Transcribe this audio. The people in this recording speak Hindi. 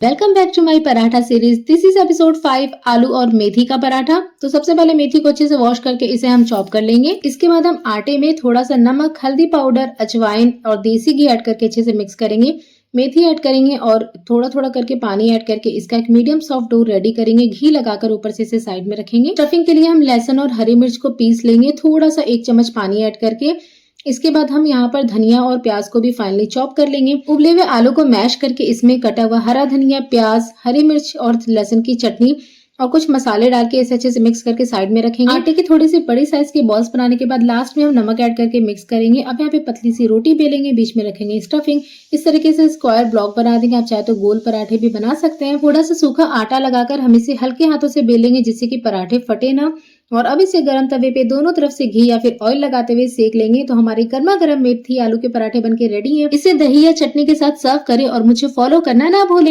Welcome back to my paratha series. This is episode 5 आलू और मेथी का पराठा। तो सबसे पहले मेथी को अच्छे से वॉश करके इसे हम चॉप कर लेंगे। इसके बाद हम आटे में थोड़ा सा नमक, हल्दी पाउडर, अजवाइन और देसी घी ऐड करके अच्छे से मिक्स करेंगे। मेथी ऐड करेंगे और थोड़ा थोड़ा करके पानी ऐड करके इसका एक मीडियम सॉफ्ट डो रेडी करेंगे। घी लगाकर ऊपर से इसे साइड में रखेंगे। स्टफिंग के लिए हम लहसुन और हरी मिर्च को पीस लेंगे, थोड़ा सा 1 चम्मच पानी ऐड करके। इसके बाद हम यहाँ पर धनिया और प्याज को भी फाइनली चॉप कर लेंगे। उबले हुए आलू को मैश करके इसमें कटा हुआ हरा धनिया, प्याज, हरी मिर्च और लहसुन की चटनी और कुछ मसाले डाल के इसे अच्छे से मिक्स करके साइड में रखेंगे। आटे की थोड़ी सी बड़ी साइज के बॉल्स बनाने के बाद लास्ट में हम नमक ऐड करके मिक्स करेंगे। अब यहाँ पे पतली सी रोटी बेलेंगे, बीच में रखेंगे स्टफिंग। इस तरीके से स्क्वायर ब्लॉक बना देंगे। आप चाहे तो गोल पराठे भी बना सकते हैं। थोड़ा सा सूखा आटा लगाकर हम इसे हल्के हाथों से बेलेंगे जिससे कि पराठे फटे ना। और अब इसे गर्म तवे पे दोनों तरफ से घी या फिर ऑयल लगाते हुए सेक लेंगे। तो हमारी गर्मा गर्म मेथी आलू के पराठे बनके रेडी हैं। इसे दही या चटनी के साथ सर्व करें और मुझे फॉलो करना ना भूलें।